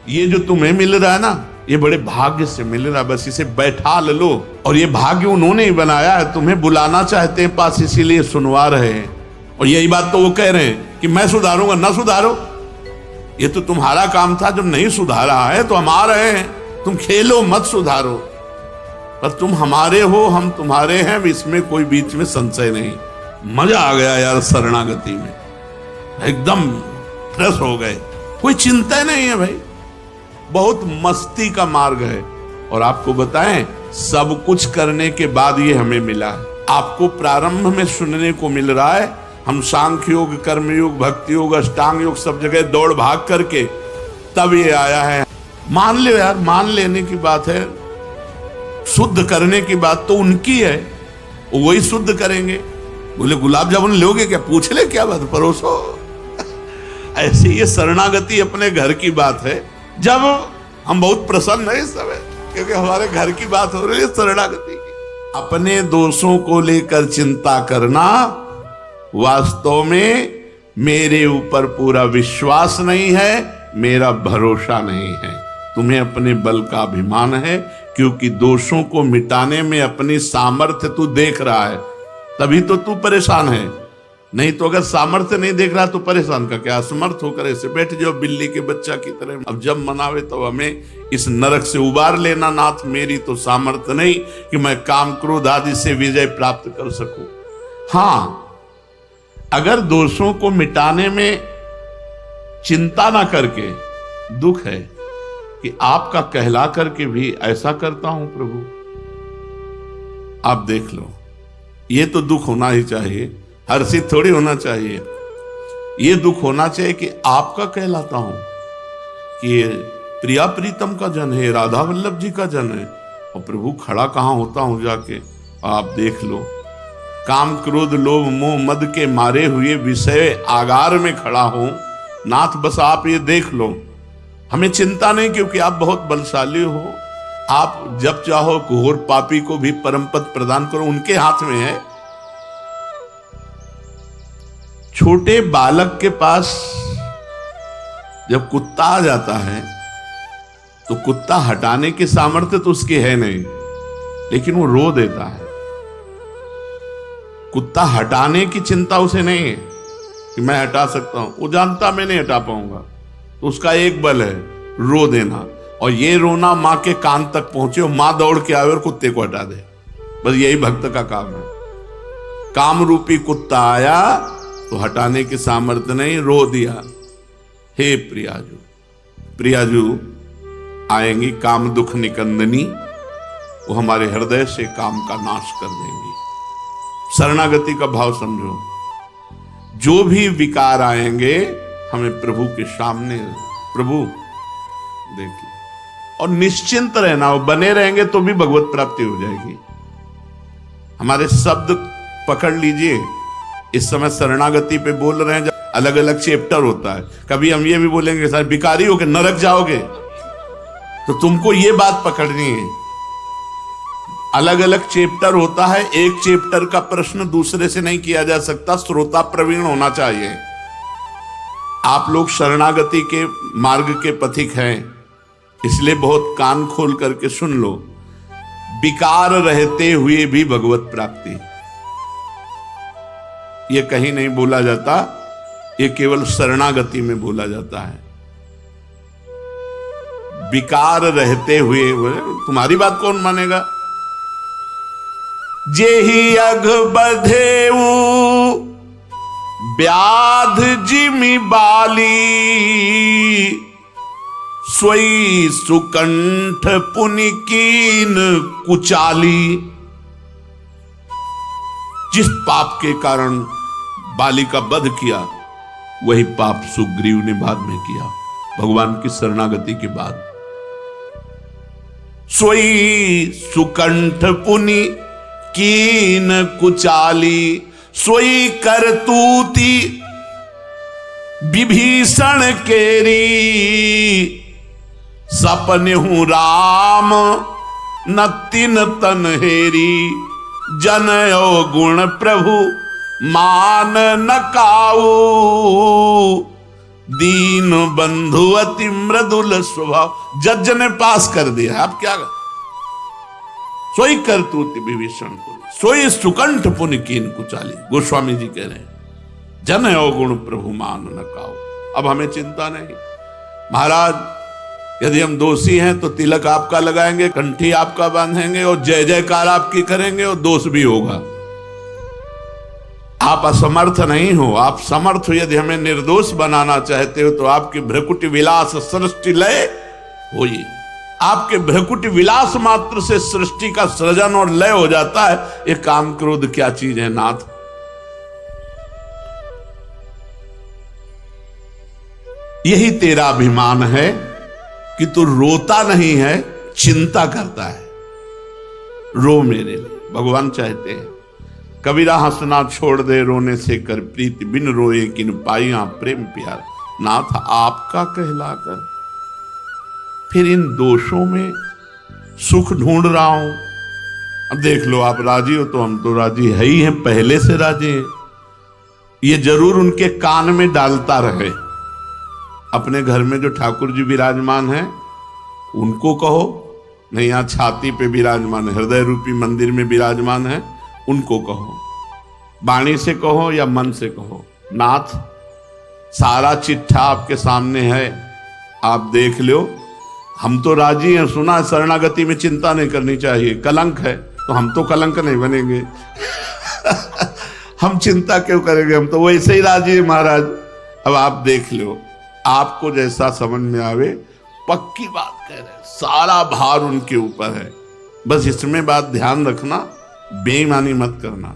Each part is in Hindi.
ये जो तुम्हें मिल रहा है ना, ये बड़े भाग्य से मिल रहा है, बस इसे बैठा लो। और ये भाग्य उन्होंने ही बनाया है, तुम्हें बुलाना चाहते हैं पास, इसीलिए सुनवा रहे हैं। और यही बात तो वो कह रहे हैं कि मैं सुधारूंगा, ना सुधारो, ये तो तुम्हारा काम था, जब नहीं सुधारा है तो हम आ रहे हैं, तुम खेलो मत सुधारो, पर तुम हमारे हो, हम तुम्हारे हैं, इसमें कोई बीच में संशय नहीं। मजा आ गया यार शरणागति में, एकदम फ्रेश हो गए, कोई चिंता नहीं है भाई, बहुत मस्ती का मार्ग है। और आपको बताएं, सब कुछ करने के बाद ये हमें मिला है। आपको प्रारंभ में सुनने को मिल रहा है, हम सांख्य योग, कर्मयोग, भक्ति योग, अष्टांग योग सब जगह दौड़ भाग करके तब ये आया है। मान लो यार, मान लेने की बात है, शुद्ध करने की बात तो उनकी है, वही शुद्ध करेंगे। बोले गुलाब जामुन लोगे क्या, पूछ ले क्या बात, परोसो। ऐसे ये शरणागति अपने घर की बात है। जब हम बहुत प्रसन्न है इस समय, क्योंकि हमारे घर की बात हो रही है शरणागति की। अपने दोषों को लेकर चिंता करना, वास्तव में मेरे ऊपर पूरा विश्वास नहीं है, मेरा भरोसा नहीं है। तुम्हें अपने बल का अभिमान है, क्योंकि दोषों को मिटाने में अपनी सामर्थ्य तू देख रहा है, तभी तो तू परेशान है। नहीं तो अगर सामर्थ्य नहीं देख रहा तो परेशान का क्या, असमर्थ होकर ऐसे बैठ जाओ बिल्ली के बच्चा की तरह। अब जब मनावे तो हमें इस नरक से उबार लेना नाथ, मेरी तो सामर्थ्य नहीं कि मैं काम क्रोध आदि से विजय प्राप्त कर सकूं। हाँ, अगर दोषों को मिटाने में चिंता ना करके, दुख है कि आपका कहला करके भी ऐसा करता हूं प्रभु, आप देख लो, ये तो दुख होना ही चाहिए, हर्षित थोड़ी होना चाहिए। ये दुख होना चाहिए कि आपका कहलाता हूं कि ये प्रिया प्रीतम का जन है, राधा वल्लभ जी का जन है, और प्रभु खड़ा कहां होता हूं जाके, आप देख लो। काम क्रोध लोभ मोह मद के मारे हुए विषय आगार में खड़ा हूं नाथ, बस आप ये देख लो। हमें चिंता नहीं, क्योंकि आप बहुत बलशाली हो, आप जब चाहो घोर पापी को भी परम पद प्रदान करो, उनके हाथ में है। छोटे बालक के पास जब कुत्ता आ जाता है तो कुत्ता हटाने की सामर्थ्य तो उसकी है नहीं, लेकिन वो रो देता है। कुत्ता हटाने की चिंता उसे नहीं है कि मैं हटा सकता हूं, वो जानता मैं नहीं हटा पाऊंगा, तो उसका एक बल है रो देना। और ये रोना मां के कान तक पहुंचे और मां दौड़ के आए और कुत्ते को हटा दे, बस यही भक्त का काम है। काम रूपी कुत्ता आया तो हटाने की सामर्थ्य नहीं, रो दिया। हे प्रियाजू, प्रियाजू आएंगी काम दुख निकंदनी, वो हमारे हृदय से काम का नाश कर देंगी। शरणागति का भाव समझो, जो भी विकार आएंगे हमें प्रभु के सामने, प्रभु देखिए, और निश्चिंत रहना, वो बने रहेंगे तो भी भगवत प्राप्ति हो जाएगी। हमारे शब्द पकड़ लीजिए, इस समय शरणागति पे बोल रहे हैं, जब अलग अलग चैप्टर होता है, कभी हम ये भी बोलेंगे सर भिखारी हो के नरक जाओगे, तो तुमको ये बात पकड़नी है। अलग अलग चैप्टर होता है, एक चैप्टर का प्रश्न दूसरे से नहीं किया जा सकता, श्रोता प्रवीण होना चाहिए। आप लोग शरणागति के मार्ग के पथिक हैं, इसलिए बहुत कान खोल करके सुन लो। विकार रहते हुए भी भगवत प्राप्ति, ये कहीं नहीं बोला जाता, ये केवल शरणागति में बोला जाता है। विकार रहते हुए, तुम्हारी बात कौन मानेगा। जेहि अघ बधेऊ व्याध जिमि बाली, सोई सुकंठ पुनि कीन कुचाली। जिस पाप के कारण बाली का वध किया, वही पाप सुग्रीव ने बाद में किया, भगवान की शरणागति के बाद। सोई सुकंठ पुनि कीन कुचाली, सोई करतूती विभीषण केरी। सपने हूं राम न तिन तन हेरी, जनयो गुण प्रभु मान न काऊ। दीन बंधु अति मृदुल स्वभाव। जज ने पास कर दिया, अब क्या सोई करतूत विभीषण को, सोई सुकंठ पुन कीन कुचाली। गोस्वामी जी कह रहे हैं जन अवगुण प्रभु मान न काओ। अब हमें चिंता नहीं महाराज, यदि हम दोषी हैं तो तिलक आपका लगाएंगे, कंठी आपका बांधेंगे और जय जयकार आपकी करेंगे और दोष भी होगा। आप असमर्थ नहीं हो, आप समर्थ हो। यदि हमें निर्दोष बनाना चाहते हो तो आपकी भ्रकुटि विलास सृष्टि लय होई। आपके भ्रकुटि विलास मात्र से सृष्टि का सृजन और लय हो जाता है। ये काम क्रोध क्या चीज है नाथ? यही तेरा अभिमान है कि तू रोता नहीं है, चिंता करता है। रो मेरे लिए, भगवान चाहते हैं। कबीरा हंसना छोड़ दे रोने से कर प्रीति, बिन रोए किन पाइया प्रेम प्यार। नाथ आपका कहलाकर फिर इन दोषों में सुख ढूंढ रहा हूं। अब देख लो, आप राजी हो तो हम तो राजी है ही हैं, पहले से राजी हैं। ये जरूर उनके कान में डालता रहे। अपने घर में जो ठाकुर जी विराजमान हैं उनको कहो, नहीं यहाँ छाती पे विराजमान है, हृदय रूपी मंदिर में विराजमान है, उनको कहो। वाणी से कहो या मन से कहो, नाथ सारा चिट्ठा आपके सामने है, आप देख लो। हम तो राजी हैं, सुना शरणागति में चिंता नहीं करनी चाहिए, कलंक है तो हम तो कलंक नहीं बनेंगे। हम चिंता क्यों करेंगे, हम तो वैसे ही राजी हैं महाराज। अब आप देख लो, आपको जैसा समझ में आवे। पक्की बात कह रहे हैं, सारा भार उनके ऊपर है। बस इसमें बात ध्यान रखना, बेईमानी मत करना।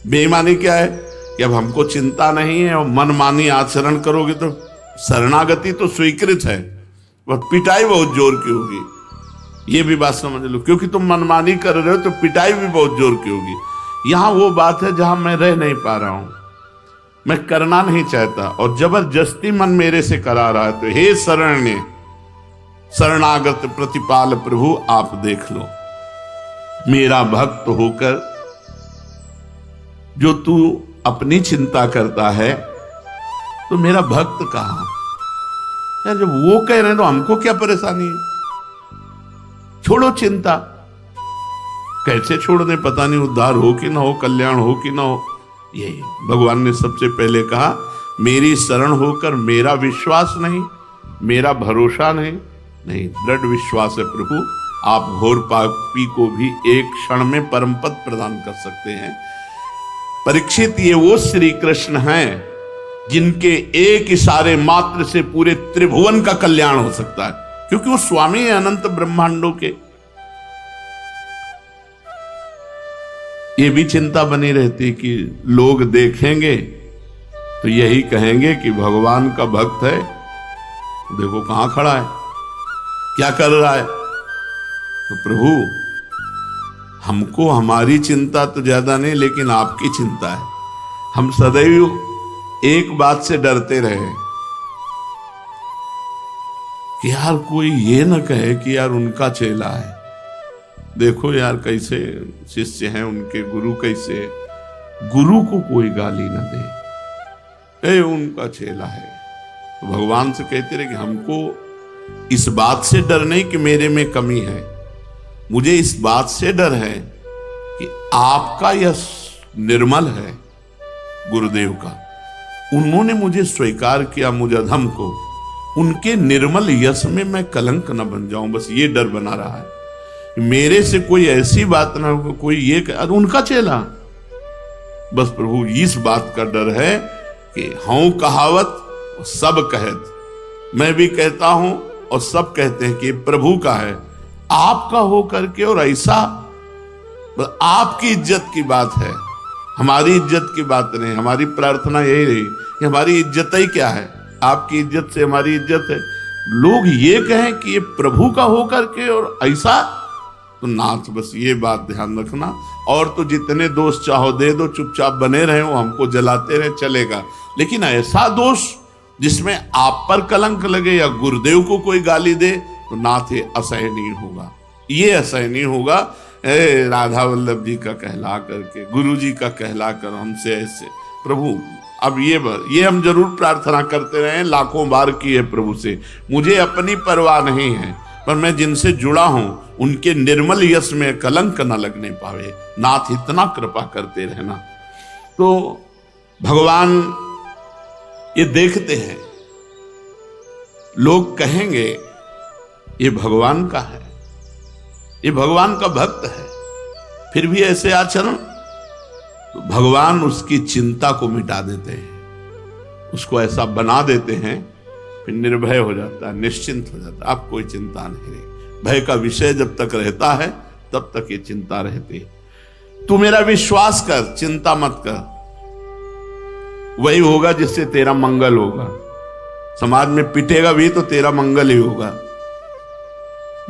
बेईमानी क्या है कि अब हमको चिंता नहीं है और मनमानी आचरण करोगे तो शरणागति तो स्वीकृत है, वह पिटाई बहुत जोर की होगी। ये भी बात समझ लो, क्योंकि तुम मनमानी कर रहे हो तो पिटाई भी बहुत जोर की होगी। यहां वो बात है जहां मैं रह नहीं पा रहा हूं, मैं करना नहीं चाहता और जबरदस्ती मन मेरे से करा रहा है। तो हे शरण्य शरणागत प्रतिपाल प्रभु, आप देख लो, मेरा भक्त होकर जो तू अपनी चिंता करता है तो मेरा भक्त कहां? यार जब वो कह रहे हैं तो हमको क्या परेशानी है? छोड़ो चिंता। कैसे छोड़ दे पता नहीं, उद्धार हो कि ना हो, कल्याण हो कि ना हो। ये भगवान ने सबसे पहले कहा, मेरी शरण होकर मेरा विश्वास नहीं, मेरा भरोसा नहीं, दृढ़ विश्वास है प्रभु, आप घोर पापी को भी एक क्षण में परम पद प्रदान कर सकते हैं। परीक्षित, ये वो श्री कृष्ण हैं जिनके एक इशारे मात्र से पूरे त्रिभुवन का कल्याण हो सकता है, क्योंकि वो स्वामी है अनंत ब्रह्मांडों के। ये भी चिंता बनी रहती कि लोग देखेंगे तो यही कहेंगे कि भगवान का भक्त है, देखो कहां खड़ा है, क्या कर रहा है। तो प्रभु, हमको हमारी चिंता तो ज्यादा नहीं, लेकिन आपकी चिंता है। हम सदैव एक बात से डरते रहे कि यार कोई ये न कहे कि यार उनका चेला है, देखो यार कैसे शिष्य हैं उनके, गुरु कैसे, गुरु को कोई गाली न दे, ए उनका चेला है। तो भगवान से कहते रहे कि हमको इस बात से डर नहीं कि मेरे में कमी है, मुझे इस बात से डर है कि आपका यश निर्मल है, गुरुदेव का। उन्होंने मुझे स्वीकार किया, मुझे अधम को, उनके निर्मल यश में मैं कलंक न बन जाऊं, बस ये डर बना रहा है। मेरे से कोई ऐसी बात ना हो, कोई ये अरे उनका चेला, बस प्रभु इस बात का डर है कि हूं कहावत सब कहत, मैं भी कहता हूं और सब कहते हैं कि प्रभु का है, आपका हो करके, और ऐसा आपकी इज्जत की बात है, हमारी इज्जत की बात नहीं। हमारी प्रार्थना यही रही कि हमारी इज्जत ही क्या है, आपकी इज्जत से हमारी इज्जत है। लोग ये कहें कि ये प्रभु का हो करके और ऐसा, तो नाथ बस ये बात ध्यान रखना। और तो जितने दोष चाहो दे दो, चुपचाप बने रहे, वो हमको जलाते रहे, चलेगा। लेकिन ऐसा दोष जिसमें आप पर कलंक लगे या गुरुदेव को कोई गाली दे, तो नाथ ये असहनीय होगा, ये असहनीय होगा। राधा वल्लभ जी का कहला करके, गुरु जी का कहला कर हमसे ऐसे, प्रभु अब ये हम जरूर प्रार्थना करते रहे, लाखों बार की है प्रभु से, मुझे अपनी परवाह नहीं है, पर मैं जिनसे जुड़ा हूं उनके निर्मल यश में कलंक न लगने पावे। नाथ इतना कृपा करते रहना। तो भगवान ये देखते हैं, लोग कहेंगे ये भगवान का है, ये भगवान का भक्त है, फिर भी ऐसे आचरण, तो भगवान उसकी चिंता को मिटा देते हैं, उसको ऐसा बना देते हैं, फिर निर्भय हो जाता है, निश्चिंत हो जाता है। अब कोई चिंता नहीं रही। भय का विषय जब तक रहता है तब तक ये चिंता रहती है। तू मेरा विश्वास कर, चिंता मत कर, वही होगा जिससे तेरा मंगल होगा। समाज में पिटेगा भी तो तेरा मंगल ही होगा।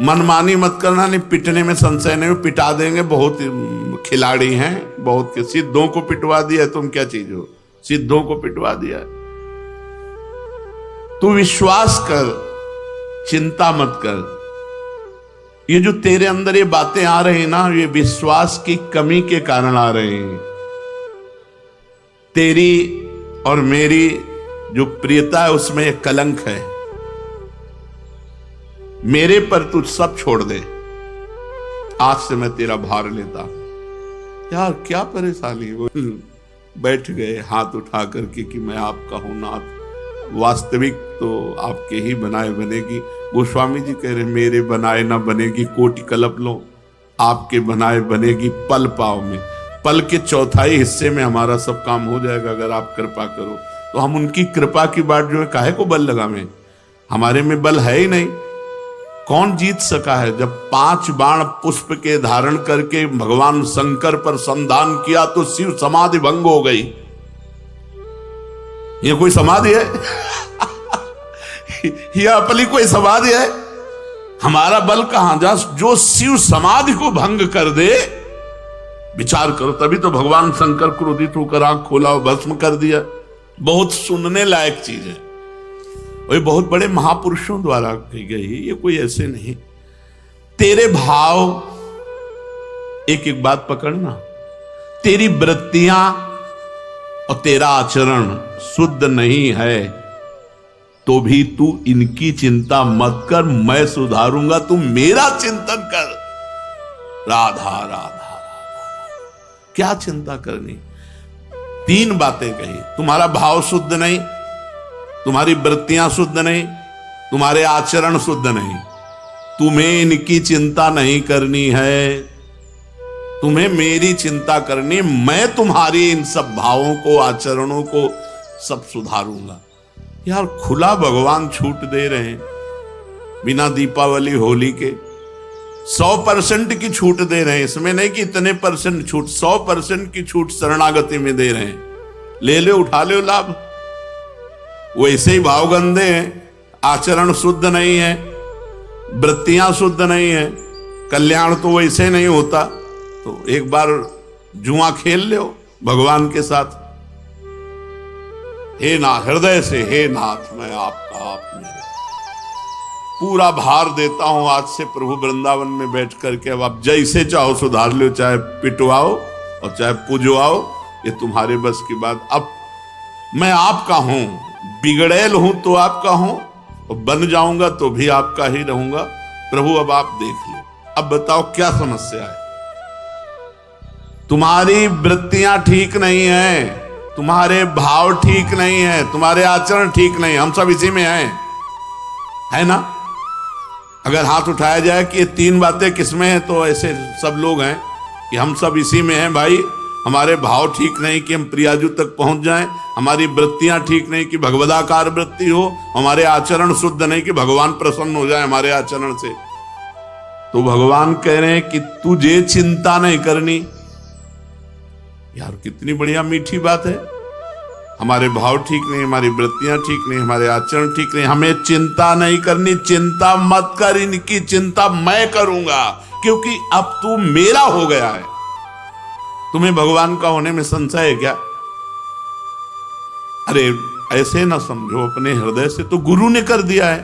मनमानी मत करना, नहीं पिटने में संशय नहीं, पिटा देंगे। बहुत खिलाड़ी हैं, बहुत के सिद्धों को पिटवा दिया, तुम क्या चीज हो, सिद्धों को पिटवा दिया। तू विश्वास कर, चिंता मत कर। ये जो तेरे अंदर ये बातें आ रही ना, ये विश्वास की कमी के कारण आ रहे हैं। तेरी और मेरी जो प्रियता है उसमें एक कलंक है। मेरे पर तू सब छोड़ दे, आज से मैं तेरा भार लेता। यार क्या परेशानी, वो बैठ गए हाथ उठा करके कि मैं आपका हूं नाथ, वास्तविक तो आपके ही बनाए बनेगी। गोस्वामी जी कह रहे मेरे बनाए ना बनेगी कोटि कल्प लो, आपके बनाए बनेगी पल पाव में। पल के चौथाई हिस्से में हमारा सब काम हो जाएगा अगर आप कृपा करो। तो हम उनकी कृपा की बात जो है काहे को बल लगावें, हमारे में बल है ही नहीं। कौन जीत सका है? जब 5 बाण पुष्प के धारण करके भगवान शंकर पर संधान किया तो शिव समाधि भंग हो गई। ये कोई समाधि है? यह अपनी कोई समाधि है? हमारा बल कहां जा, जो शिव समाधि को भंग कर दे। विचार करो, तभी तो भगवान शंकर क्रोधित होकर आंख खोला और भस्म कर दिया। बहुत सुनने लायक चीज है, और ये बहुत बड़े महापुरुषों द्वारा कही गई, ये कोई ऐसे नहीं। तेरे भाव, एक एक बात पकड़ना, तेरी वृत्तियां और तेरा आचरण शुद्ध नहीं है तो भी तू इनकी चिंता मत कर, मैं सुधारूंगा, तू मेरा चिंतन कर। राधा राधा राधा, क्या चिंता करनी? 3 बातें कही, तुम्हारा भाव शुद्ध नहीं, तुम्हारी वृत्तियां शुद्ध नहीं, तुम्हारे आचरण शुद्ध नहीं, तुम्हें इनकी चिंता नहीं करनी है, तुम्हें मेरी चिंता करनी। मैं तुम्हारी इन सब भावों को, आचरणों को सब सुधारूंगा। यार खुला भगवान छूट दे रहे हैं, बिना दीपावली होली के 100% की छूट दे रहे हैं। इसमें नहीं कि इतने परसेंट छूट, 100% की छूट शरणागति में दे रहे हैं। ले लो, उठा लो लाभ। वैसे ही भाव गंदे हैं, आचरण शुद्ध नहीं है, वृत्तियां शुद्ध नहीं है, कल्याण तो वैसे नहीं होता। तो एक बार जुआ खेल लो भगवान के साथ। हे नाथ, हृदय से हे नाथ, मैं आपका, आप मेरे, पूरा भार देता हूं आज से प्रभु वृंदावन में बैठ करके। अब आप जैसे चाहो सुधार लो, चाहे पिटवाओ और चाहे पूजवाओ, ये तुम्हारे बस की बात। अब मैं आपका हूं, बिगड़ैल हूं तो आपका हूं, और बन जाऊंगा तो भी आपका ही रहूंगा। प्रभु अब आप देख लो, अब बताओ क्या समस्या है? तुम्हारी वृत्तियां ठीक नहीं है, तुम्हारे भाव ठीक नहीं है, तुम्हारे आचरण ठीक नहीं, हम सब इसी में हैं, है ना? अगर हाथ उठाया जाए कि ये 3 बातें किसमें हैं, तो ऐसे सब लोग हैं कि हम सब इसी में हैं भाई। हमारे भाव ठीक नहीं कि हम प्रियाजू तक पहुंच जाएं, हमारी वृत्तियां ठीक नहीं कि भगवदाकार वृत्ति हो, हमारे आचरण शुद्ध नहीं कि भगवान प्रसन्न हो जाए हमारे आचरण से। तो भगवान कह रहे हैं कि तुझे चिंता नहीं करनी। यार कितनी बढ़िया मीठी बात है। हमारे भाव ठीक नहीं, हमारी वृत्तियां ठीक नहीं, हमारे आचरण ठीक नहीं, हमें चिंता नहीं करनी। चिंता मत कर, इनकी चिंता मैं करूंगा, क्योंकि अब तू मेरा हो गया है। तुम्हें भगवान का होने में संशय है क्या? अरे ऐसे ना समझो, अपने हृदय से तो गुरु ने कर दिया है।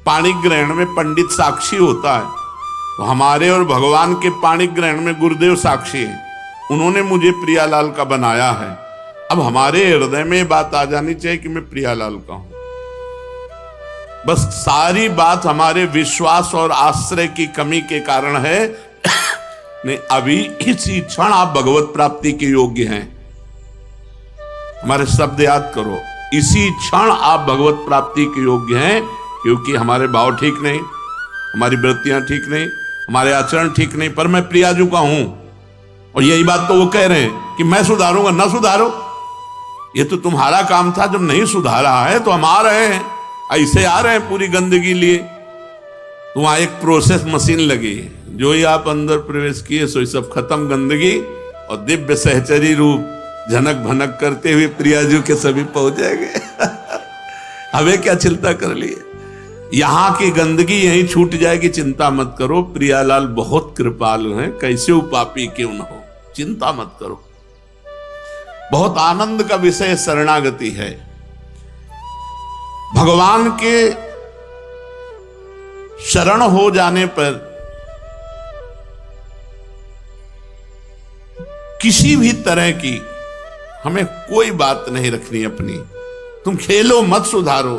पाणी ग्रहण में पंडित साक्षी होता है, तो हमारे और भगवान के पाणी ग्रहण में गुरुदेव साक्षी है। उन्होंने मुझे प्रियालाल का बनाया है, अब हमारे हृदय में बात आ जानी चाहिए कि मैं प्रियालाल का हूं। बस सारी बात हमारे विश्वास और आश्रय की कमी के कारण है। नहीं, अभी इसी क्षण आप भगवत प्राप्ति के योग्य हैं। हमारे शब्द याद करो, इसी क्षण आप भगवत प्राप्ति के योग्य हैं, क्योंकि हमारे भाव ठीक नहीं, हमारी वृत्तियां ठीक नहीं, हमारे आचरण ठीक नहीं, पर मैं प्रियाजू का हूं। और यही बात तो वो कह रहे हैं कि मैं सुधारूंगा। ना सुधारो, ये तो तुम्हारा काम था। जब नहीं सुधारा है तो हम आ रहे हैं, ऐसे आ रहे हैं पूरी गंदगी लिए। तो वहां एक प्रोसेस मशीन लगी, जो ही आप अंदर प्रवेश किए सो सब खत्म गंदगी, और दिव्य सहचरी रूप झनक भनक करते हुए प्रियाजू के सभी पहुंच जाएंगे। हमें क्या चिंता कर लिए, यहां की गंदगी यहीं छूट जाएगी, चिंता मत करो। प्रियालाल बहुत कृपालु हैं, कैसे वो पापी क्यों न हो, चिंता मत करो। बहुत आनंद का विषय शरणागति है। भगवान के शरण हो जाने पर किसी भी तरह की हमें कोई बात नहीं रखनी अपनी। तुम खेलो मत, सुधारो,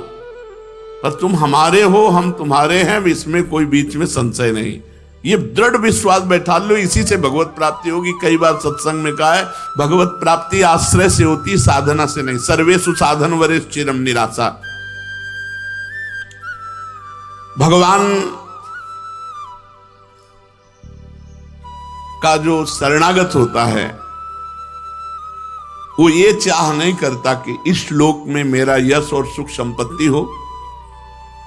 पर तुम हमारे हो, हम तुम्हारे हैं, इसमें कोई बीच में संशय नहीं। ये दृढ़ विश्वास बैठा लो, इसी से भगवत प्राप्ति होगी। कई बार सत्संग में कहा है, भगवत प्राप्ति आश्रय से होती, साधना से नहीं। सर्वेषु साधन वरेषु चिरम निराशा। भगवान का जो शरणागत होता है वो ये चाह नहीं करता कि इस लोक में मेरा यश और सुख संपत्ति हो,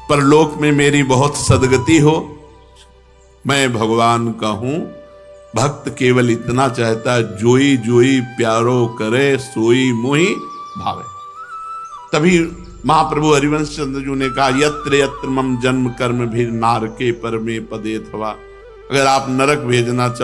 परलोक में मेरी बहुत सदगति हो। मैं भगवान का हूं। भक्त केवल इतना चाहता है, जोई जोई प्यारो करे सोई मोहि भावे। तभी महाप्रभु हरिवंश चंद्र जी ने कहा, यत्र यत्र मम जन्म कर्म भी नारके परमे पदे थवा। अगर आप नरक भेजना चाहो